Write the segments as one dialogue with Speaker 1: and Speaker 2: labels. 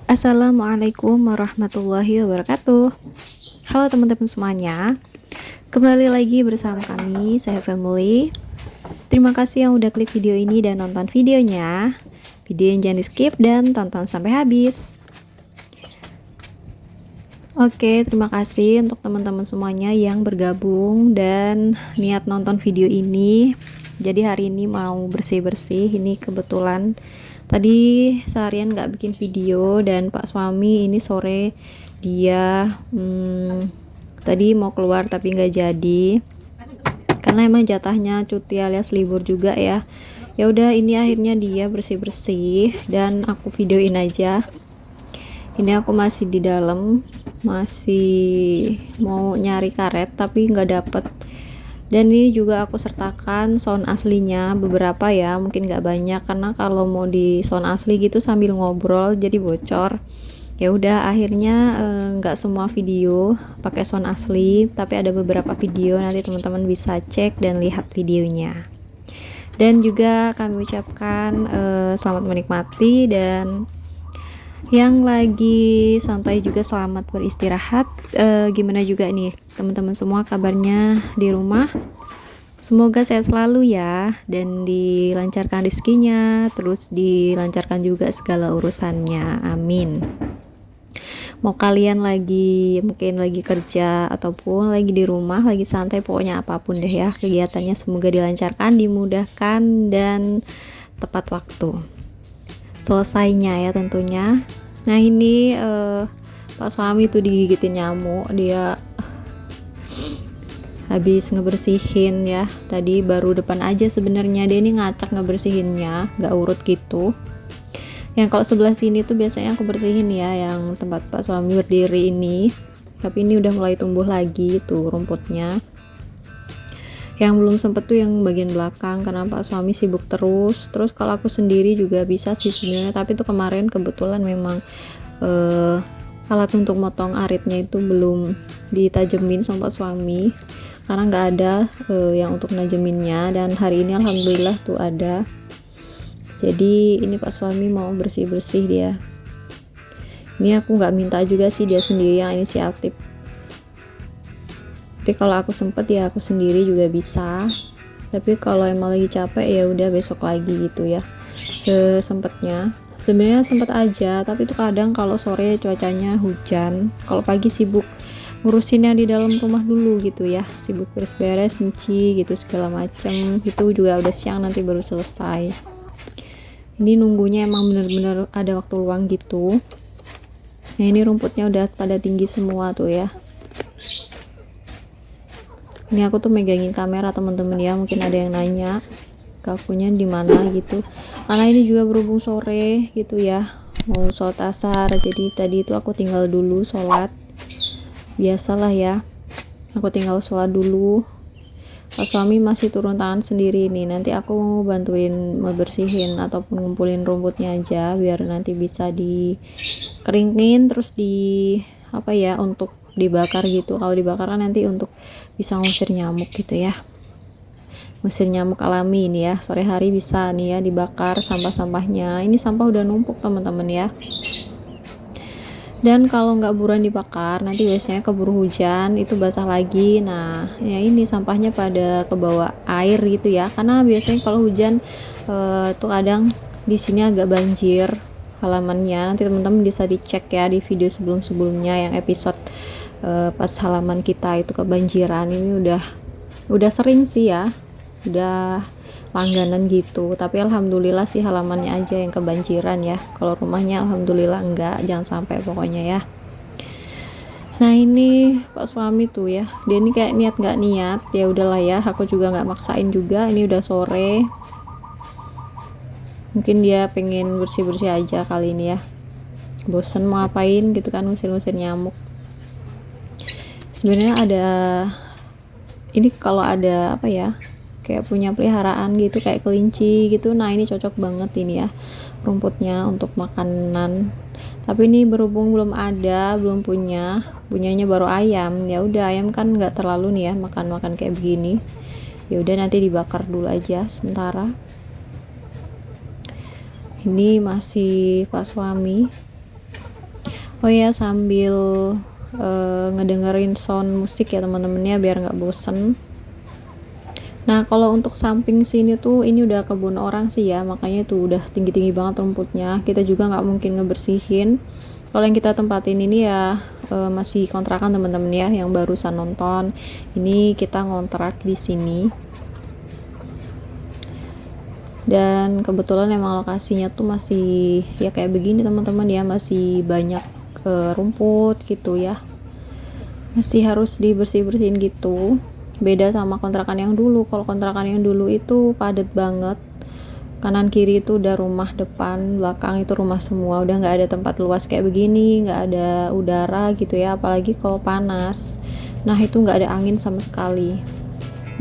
Speaker 1: Assalamualaikum warahmatullahi wabarakatuh. Halo teman-teman semuanya, kembali lagi bersama kami, saya Family. Terima kasih yang udah klik video ini dan nonton videonya. Video yang jangan di skip dan tonton sampai habis. Oke, terima kasih untuk teman-teman semuanya yang bergabung dan niat nonton video ini. Jadi hari ini mau bersih-bersih. Ini kebetulan tadi seharian nggak bikin video, dan Pak suami ini sore dia tadi mau keluar tapi nggak jadi karena emang jatahnya cuti alias libur juga ya. Ya udah, ini akhirnya dia bersih-bersih dan aku videoin aja. Ini aku masih di dalam, masih mau nyari karet tapi nggak dapet. Dan ini juga aku sertakan sound aslinya beberapa ya, mungkin nggak banyak karena kalau mau di sound asli gitu sambil ngobrol jadi bocor. Ya udah, akhirnya nggak semua video pakai sound asli, tapi ada beberapa video, nanti teman-teman bisa cek dan lihat videonya. Dan juga kami ucapkan selamat menikmati, dan yang lagi santai juga selamat beristirahat. Gimana juga nih teman-teman semua kabarnya di rumah? Semoga sehat selalu ya, dan dilancarkan rezekinya, terus dilancarkan juga segala urusannya, amin. Mau kalian lagi mungkin lagi kerja ataupun lagi di rumah, lagi santai, pokoknya apapun deh ya kegiatannya, semoga dilancarkan, dimudahkan, dan tepat waktu selesainya ya tentunya. Nah ini Pak suami tuh digigitin nyamuk, dia habis ngebersihin ya, tadi baru depan aja sebenarnya, dia ini ngacak ngebersihinnya, nggak urut gitu. Yang kalau sebelah sini tuh biasanya aku bersihin ya, yang tempat Pak suami berdiri ini, tapi ini udah mulai tumbuh lagi tuh rumputnya. Yang belum sempet tuh yang bagian belakang karena Pak suami sibuk terus kalau aku sendiri juga bisa sih sebenarnya, tapi tuh kemarin kebetulan memang alat untuk motong aritnya itu belum ditajemin sama Pak suami karena nggak ada yang untuk najeminnya, dan hari ini alhamdulillah tuh ada. Jadi ini Pak suami mau bersih-bersih dia. Ini aku nggak minta juga sih, dia sendiri yang inisiatif. Tapi kalau aku sempet ya aku sendiri juga bisa, tapi kalau emang lagi capek ya udah besok lagi gitu ya, sesempetnya. Sebenarnya sempet aja, tapi itu kadang kalau sore cuacanya hujan, kalau pagi sibuk ngurusin yang di dalam rumah dulu gitu ya, sibuk beres-beres, nyuci gitu segala macem, itu juga udah siang nanti baru selesai. Ini nunggunya emang bener-bener ada waktu luang gitu. Nah ini rumputnya udah pada tinggi semua tuh ya. Ini aku tuh megangin kamera teman-teman ya, mungkin ada yang nanya kakunya di mana gitu, karena ini juga berhubung sore gitu ya, mau sholat asar, jadi tadi itu aku tinggal dulu sholat, biasalah ya, aku tinggal sholat dulu. Pak suami masih turun tangan sendiri nih, nanti aku mau bantuin membersihin ataupun ngumpulin rumputnya aja biar nanti bisa dikeringin, terus di apa ya, untuk dibakar gitu. Kalau dibakar kan nanti untuk bisa ngusir nyamuk gitu ya, ngusir nyamuk alami ini ya. Sore hari bisa nih ya dibakar sampah-sampahnya. Ini sampah udah numpuk teman-teman ya, dan kalau nggak buruan dibakar nanti biasanya keburu hujan itu basah lagi. Nah ya ini sampahnya pada kebawa air gitu ya, karena biasanya kalau hujan tuh kadang di sini agak banjir halamannya. Nanti teman-teman bisa dicek ya di video sebelum-sebelumnya yang episode pas halaman kita itu kebanjiran. Ini udah sering sih ya, udah langganan gitu, tapi alhamdulillah sih halamannya aja yang kebanjiran ya, kalau rumahnya alhamdulillah enggak, jangan sampai pokoknya ya. Nah ini Pak suami tuh ya, dia ini kayak niat nggak niat, ya udahlah ya, aku juga nggak maksain juga. Ini udah sore, mungkin dia pengen bersih-bersih aja kali ini ya, bosen mau ngapain gitu kan, ngusir-ngusir nyamuk. Sebenarnya ada ini, kalau ada apa ya, kayak punya peliharaan gitu kayak kelinci gitu, nah ini cocok banget ini ya rumputnya untuk makanan. Tapi ini berhubung belum ada, belum punyanya baru ayam, ya udah, ayam kan nggak terlalu nih ya makan kayak begini, ya udah nanti dibakar dulu aja sementara. Ini masih Pak suami. Oh ya, sambil ngedengerin sound musik ya teman-temannya biar nggak bosen. Nah kalau untuk samping sini tuh ini udah kebun orang sih ya, makanya tuh udah tinggi-tinggi banget rumputnya, kita juga nggak mungkin ngebersihin. Kalau yang kita tempatin ini ya masih kontrakan teman-teman ya, yang barusan nonton ini kita ngontrak di sini. Dan kebetulan emang lokasinya tuh masih ya kayak begini teman-teman ya, masih banyak rumput gitu ya, masih harus dibersih-bersihin gitu. Beda sama kontrakan yang dulu. Kalau kontrakan yang dulu itu padat banget, kanan kiri itu udah rumah, depan belakang itu rumah semua, udah nggak ada tempat luas kayak begini, nggak ada udara gitu ya, apalagi kalau panas. Nah itu nggak ada angin sama sekali.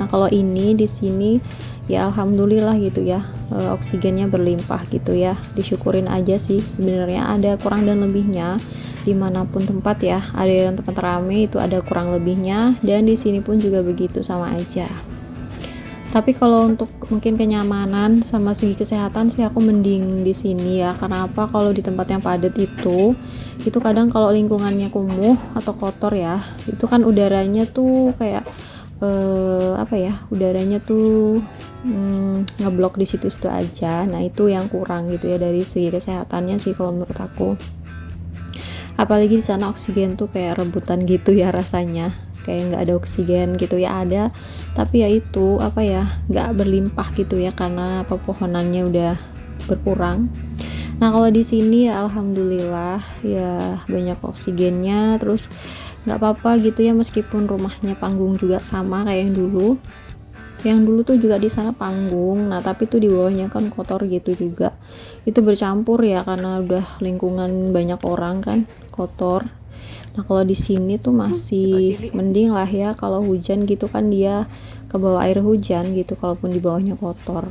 Speaker 1: Nah kalau ini di sini ya alhamdulillah gitu ya, oksigennya berlimpah gitu ya, disyukurin aja sih. Sebenarnya ada kurang dan lebihnya dimanapun tempat ya, ada yang tempat rame itu ada kurang lebihnya, dan di sini pun juga begitu, sama aja. Tapi kalau untuk mungkin kenyamanan sama segi kesehatan sih aku mending di sini ya. Karena apa, kalau di tempat yang padat itu kadang kalau lingkungannya kumuh atau kotor ya, itu kan udaranya tuh kayak apa ya, udaranya tuh ngeblok di situ-situ aja. Nah itu yang kurang gitu ya dari segi kesehatannya sih kalau menurut aku. Apalagi di sana oksigen tuh kayak rebutan gitu ya rasanya, kayak nggak ada oksigen gitu ya, ada tapi ya itu apa ya, nggak berlimpah gitu ya karena pepohonannya udah berkurang. Nah kalau di sini ya alhamdulillah ya banyak oksigennya, terus nggak apa-apa gitu ya, meskipun rumahnya panggung juga sama kayak yang dulu tuh juga di sana panggung. Nah tapi tuh di bawahnya kan kotor gitu juga, itu bercampur ya karena udah lingkungan banyak orang kan kotor. Nah kalau di sini tuh masih mending lah ya, kalau hujan gitu kan dia ke bawah air hujan gitu kalaupun di bawahnya kotor.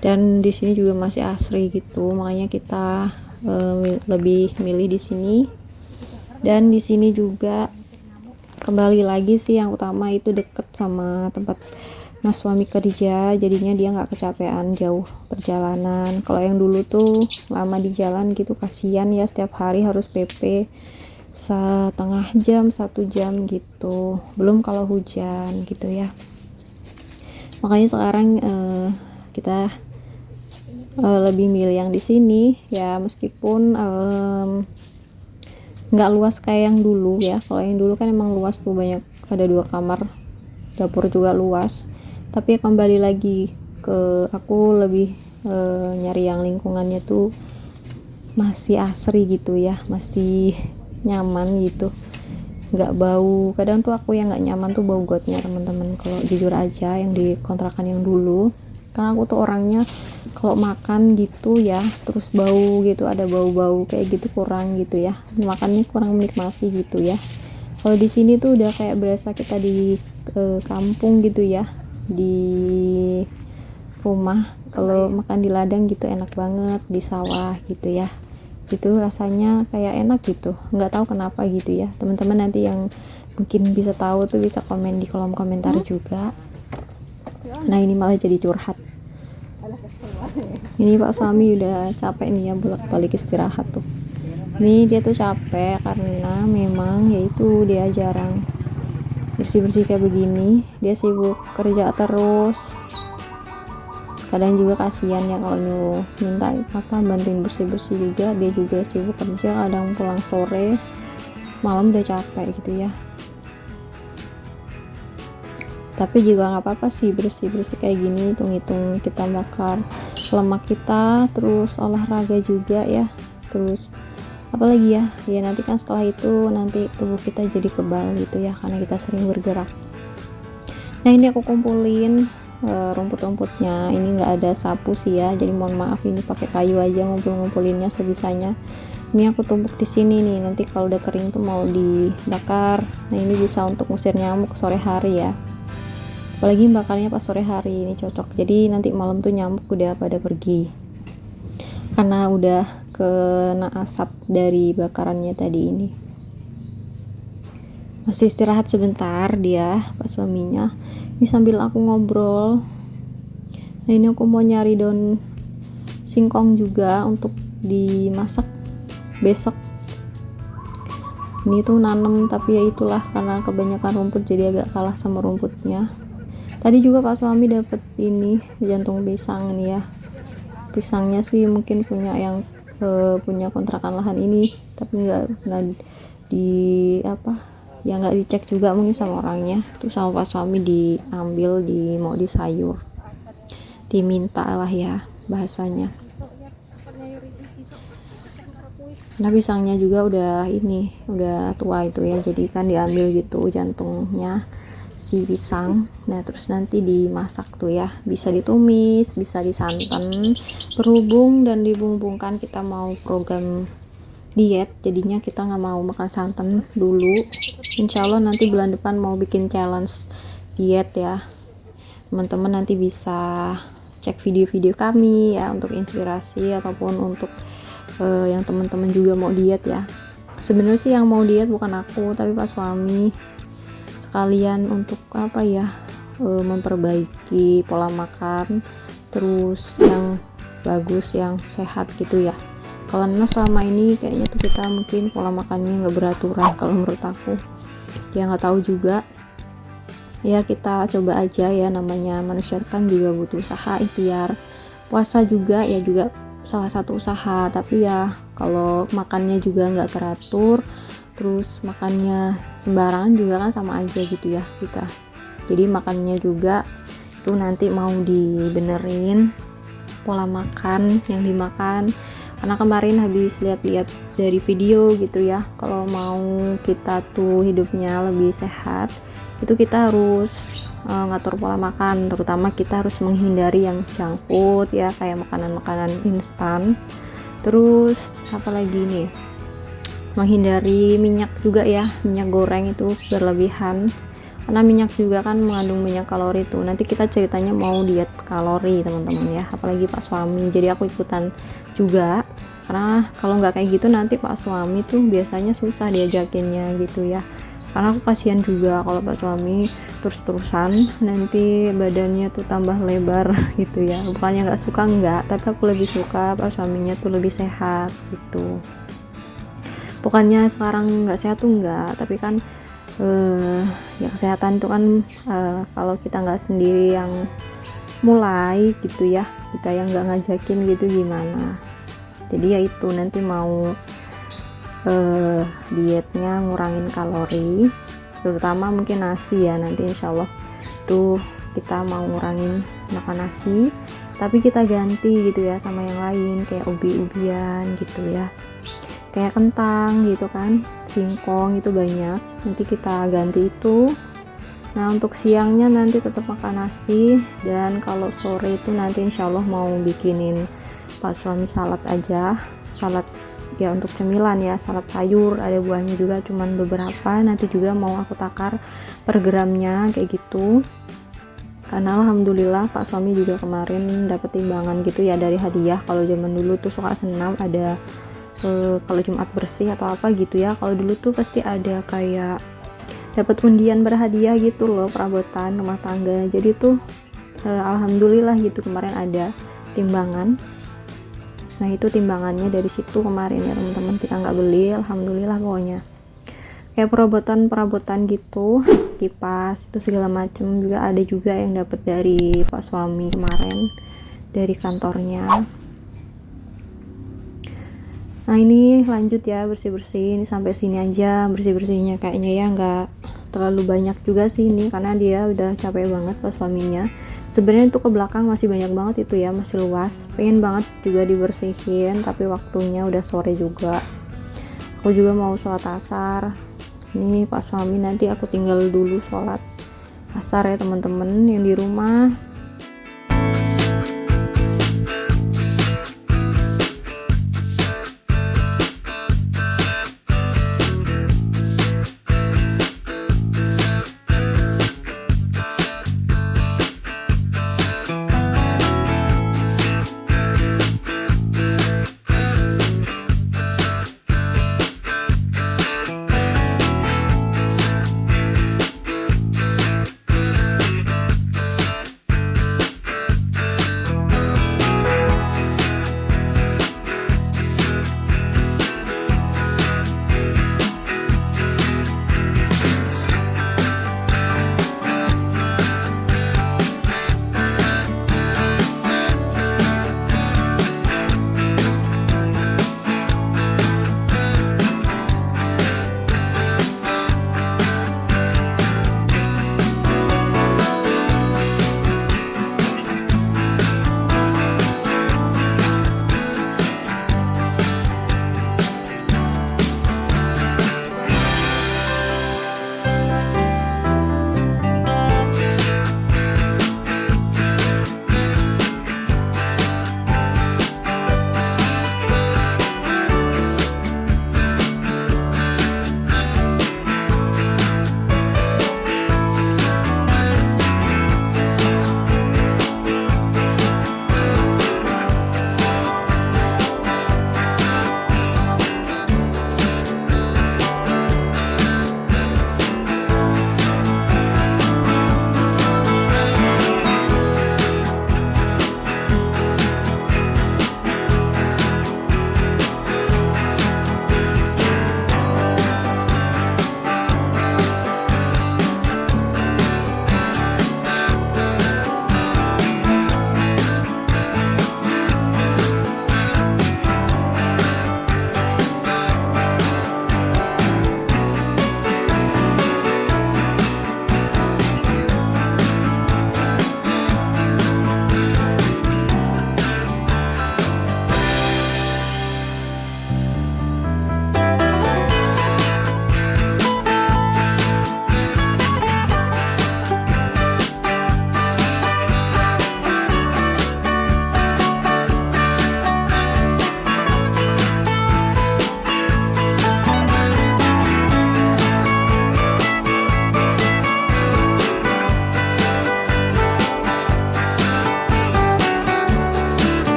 Speaker 1: Dan di sini juga masih asri gitu, makanya kita lebih milih di sini. Dan di sini juga kembali lagi sih, yang utama itu deket sama tempat Mas suami kerja, jadinya dia nggak kecapean jauh perjalanan. Kalau yang dulu tuh lama di jalan gitu, kasihan ya, setiap hari harus PP setengah jam, 1 jam gitu, belum kalau hujan gitu ya. Makanya sekarang kita lebih milih yang di sini ya, meskipun nggak luas kayak yang dulu ya. Kalau yang dulu kan emang luas tuh, banyak, ada 2 kamar, dapur juga luas. Tapi ya kembali lagi ke aku lebih nyari yang lingkungannya tuh masih asri gitu ya, masih nyaman gitu, nggak bau. Kadang tuh aku yang nggak nyaman tuh bau gotnya teman-teman, kalau jujur aja yang di kontrakan yang dulu. Karena aku tuh orangnya kalau makan gitu ya terus bau gitu, ada bau-bau kayak gitu, kurang gitu ya, makannya kurang menikmati gitu ya. Kalau di sini tuh udah kayak berasa kita di kampung gitu ya, di rumah. Kalau makan di ladang gitu enak banget, di sawah gitu ya, itu rasanya kayak enak gitu, nggak tahu kenapa gitu ya. Teman-teman nanti yang mungkin bisa tahu tuh bisa komen di kolom komentar juga. Nah ini malah jadi curhat. Ini Pak suami udah capek nih ya, bolak-balik istirahat tuh. Ini dia tuh capek karena memang yaitu dia jarang bersih-bersih kayak begini, dia sibuk kerja terus. Kadang juga kasihan ya kalau nyuruh minta apa bantuin bersih-bersih juga, dia juga sibuk kerja, kadang pulang sore malam udah capek gitu ya. Tapi juga nggak apa-apa sih bersih-bersih kayak gini, hitung-hitung kita bakar lemak kita, terus olahraga juga ya, terus apalagi ya nanti kan setelah itu nanti tubuh kita jadi kebal gitu ya karena kita sering bergerak. Nah ini aku kumpulin rumput-rumputnya, ini nggak ada sapu sih ya, jadi mohon maaf, ini pakai kayu aja ngumpul-ngumpulinnya sebisanya. Ini aku tumpuk di sini nih, nanti kalau udah kering tuh mau dibakar. Nah ini bisa untuk ngusir nyamuk sore hari ya, apalagi bakarnya pas sore hari, ini cocok. Jadi nanti malam tuh nyamuk udah pada pergi karena udah kena asap dari bakarannya tadi. Ini masih istirahat sebentar dia pas suaminya, ini sambil aku ngobrol. Nah ini aku mau nyari daun singkong juga untuk dimasak besok. Ini tuh nanem tapi ya itulah karena kebanyakan rumput jadi agak kalah sama rumputnya. Tadi juga Pak suami dapat ini jantung pisang nih ya. Pisangnya sih mungkin punya yang punya kontrakan lahan ini, tapi nggak di ya nggak dicek juga mungkin sama orangnya. Tuh sama Pak suami diambil mau di sayur, diminta lah ya bahasanya. Nah pisangnya juga udah tua itu ya, jadi kan diambil gitu jantungnya si pisang. Nah terus nanti dimasak tuh ya, bisa ditumis, bisa disantan, berhubung dan dibumbungkan kita mau program diet, jadinya kita nggak mau makan santan dulu. Insya Allah nanti bulan depan mau bikin challenge diet ya, teman-teman nanti bisa cek video-video kami ya untuk inspirasi ataupun untuk yang teman-teman juga mau diet ya. Sebenarnya sih yang mau diet bukan aku tapi Pak suami, sekalian untuk memperbaiki pola makan terus yang bagus, yang sehat gitu ya. Karena selama ini kayaknya tuh kita mungkin pola makannya nggak beraturan kalau menurut aku ya, nggak tahu juga ya, kita coba aja ya, namanya manusia kan juga butuh usaha, ikhtiar. Puasa juga ya juga salah satu usaha, tapi ya kalau makannya juga nggak teratur terus makannya sembarangan juga kan sama aja gitu ya kita. Jadi makannya juga tuh nanti mau dibenerin pola makan yang dimakan, karena kemarin habis lihat-lihat dari video gitu ya, kalau mau kita tuh hidupnya lebih sehat itu kita harus ngatur pola makan, terutama kita harus menghindari yang junk food ya, kayak makanan-makanan instan. Terus apalagi nih, menghindari minyak juga ya, minyak goreng itu berlebihan, karena minyak juga kan mengandung banyak kalori tuh. Nanti kita ceritanya mau diet kalori teman-teman ya, apalagi Pak suami, jadi aku ikutan juga, karena kalau nggak kayak gitu nanti Pak suami tuh biasanya susah diajakinnya gitu ya, karena aku kasihan juga kalau Pak suami terus-terusan nanti badannya tuh tambah lebar gitu ya. Bukannya nggak suka, enggak, tapi aku lebih suka Pak suaminya tuh lebih sehat gitu. Bukannya sekarang nggak sehat tuh enggak, tapi kan ya kesehatan itu kan kalau kita nggak sendiri yang mulai gitu ya, kita yang nggak ngajakin gitu gimana. Jadi ya itu nanti mau dietnya ngurangin kalori, terutama mungkin nasi ya, nanti insya Allah tuh kita mau ngurangin makan nasi, tapi kita ganti gitu ya sama yang lain kayak ubi-ubian gitu ya, kayak kentang gitu kan, singkong itu banyak, nanti kita ganti itu. Nah untuk siangnya nanti tetap makan nasi, dan kalau sore itu nanti insya Allah mau bikinin Pak suami salad aja, salad ya untuk cemilan ya, salad sayur, ada buahnya juga cuman beberapa, nanti juga mau aku takar per gramnya kayak gitu. Karena alhamdulillah Pak suami juga kemarin dapet timbangan gitu ya dari hadiah. Kalau zaman dulu tuh suka senam ada kalau Jumat bersih atau apa gitu ya, kalau dulu tuh pasti ada kayak dapat undian berhadiah gitu loh, perabotan rumah tangga. Jadi tuh alhamdulillah gitu kemarin ada timbangan. Nah itu timbangannya dari situ kemarin ya teman-teman, kita nggak beli, alhamdulillah pokoknya. Kayak perabotan gitu, kipas itu segala macem juga ada juga yang dapat dari Pak suami kemarin dari kantornya. Nah ini lanjut ya bersih-bersih, ini sampai sini aja bersih-bersihnya kayaknya ya, nggak terlalu banyak juga sih ini karena dia udah capek banget Pak suaminya. Sebenarnya itu ke belakang masih banyak banget itu ya, masih luas, pengen banget juga dibersihin tapi waktunya udah sore juga. aku juga mau sholat asar. Ini Pak suami nanti aku tinggal dulu sholat asar ya teman-teman yang di rumah.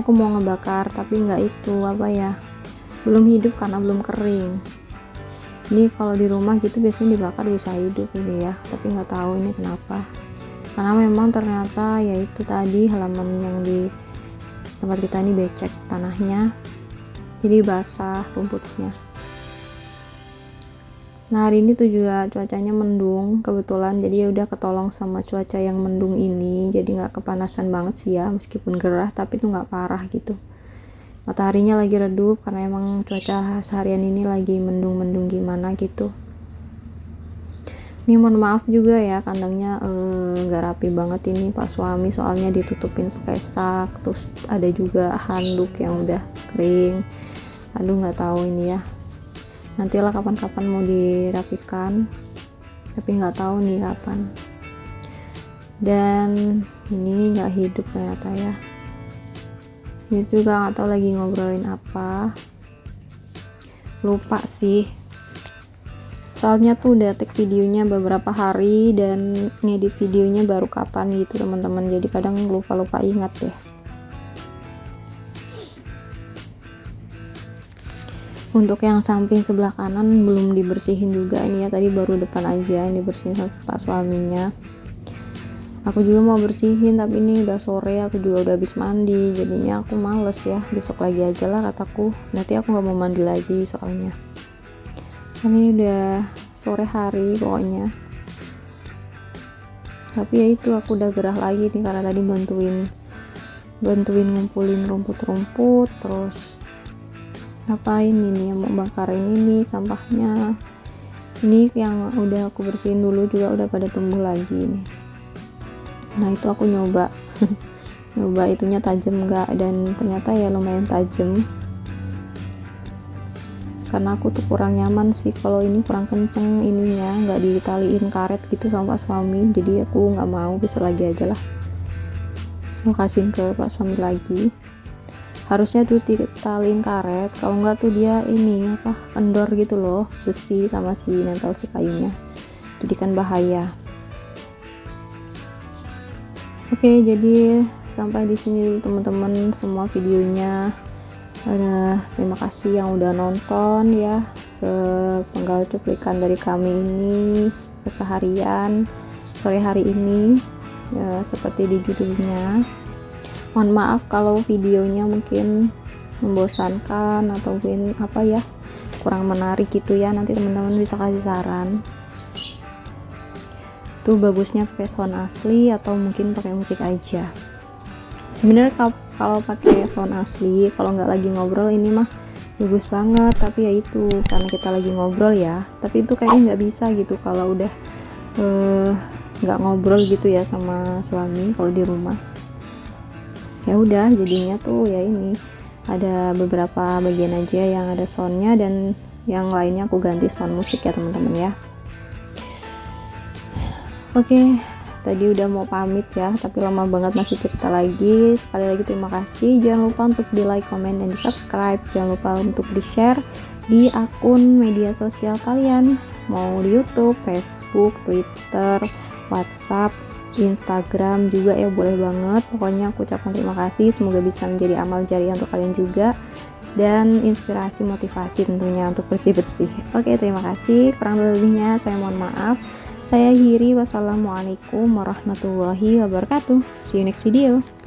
Speaker 1: Aku mau ngebakar tapi nggak itu apa ya, belum hidup karena belum kering. Ini kalau di rumah gitu biasanya dibakar bisa hidup gitu ya, tapi nggak tahu ini kenapa, karena memang ternyata ya itu tadi halaman yang di tempat kita ini becek tanahnya, jadi basah rumputnya. Nah hari ini tuh juga cuacanya mendung kebetulan, jadi ya udah ketolong sama cuaca yang mendung ini, jadi nggak kepanasan banget sih ya, meskipun gerah tapi tuh nggak parah gitu. Mataharinya lagi redup karena emang cuaca seharian ini lagi mendung-mendung gimana gitu. Ini mohon maaf juga ya kandangnya nggak rapi banget ini Pak suami, soalnya ditutupin pakai sak, terus ada juga handuk yang udah kering. Aduh nggak tahu ini ya, nantilah kapan-kapan mau dirapikan, tapi nggak tahu nih kapan. Dan ini nggak hidup ternyata ya. Ini juga nggak tahu lagi ngobrolin apa, lupa sih. Soalnya tuh udah take videonya beberapa hari dan ngedit videonya baru kapan gitu teman-teman, jadi kadang lupa ingat deh. Untuk yang samping sebelah kanan belum dibersihin juga ini ya, tadi baru depan aja yang dibersihin sama Pak suaminya. Aku juga mau bersihin tapi ini udah sore, aku juga udah habis mandi, jadinya aku males ya, besok lagi aja lah kataku, nanti aku nggak mau mandi lagi soalnya ini udah sore hari pokoknya. Tapi ya itu, aku udah gerah lagi nih karena tadi bantuin ngumpulin rumput-rumput, terus ngapain ini, yang mau bakarin ini sampahnya. Ini yang udah aku bersihin dulu juga udah pada tumbuh lagi nih. Nah itu aku nyoba nyoba itunya tajam enggak, dan ternyata ya lumayan tajam, karena aku tuh kurang nyaman sih kalau ini, kurang kenceng ininya, nggak ditaliin karet gitu sama Pak Suami, jadi aku nggak mau, bisa lagi aja lah, aku kasihin ke Pak Suami lagi. Harusnya tuh ditaliin karet, kalau enggak tuh dia ini apa, kendor gitu loh, besi sama si nempel si kayunya, jadi kan bahaya. Oke, jadi sampai di sini dulu teman-teman semua videonya. Terima kasih yang udah nonton ya, sepenggal cuplikan dari kami ini keseharian sore hari ini ya, seperti di judulnya. Mohon maaf kalau videonya mungkin membosankan atau mungkin apa ya, kurang menarik gitu ya, nanti teman-teman bisa kasih saran tuh bagusnya pakai sound asli atau mungkin pakai musik aja. Sebenarnya kalau pakai sound asli, kalau nggak lagi ngobrol ini mah bagus banget, tapi ya itu karena kita lagi ngobrol ya, tapi itu kayaknya nggak bisa gitu kalau udah nggak ngobrol gitu ya sama suami kalau di rumah. Ya udah jadinya tuh ya ini ada beberapa bagian aja yang ada soundnya, dan yang lainnya aku ganti sound musik ya teman-teman ya. Oke, tadi udah mau pamit ya, tapi lama banget masih cerita lagi. Sekali lagi terima kasih, jangan lupa untuk di like, comment, dan di subscribe. Jangan lupa untuk di share di akun media sosial kalian, mau di YouTube, Facebook, Twitter, WhatsApp, Instagram juga ya, boleh banget. Pokoknya aku ucapkan terima kasih, semoga bisa menjadi amal jariah untuk kalian juga, dan inspirasi motivasi tentunya untuk bersih-bersih. Oke, terima kasih, kurang lebihnya saya mohon maaf. Saya akhiri, wassalamualaikum warahmatullahi wabarakatuh. See you next video.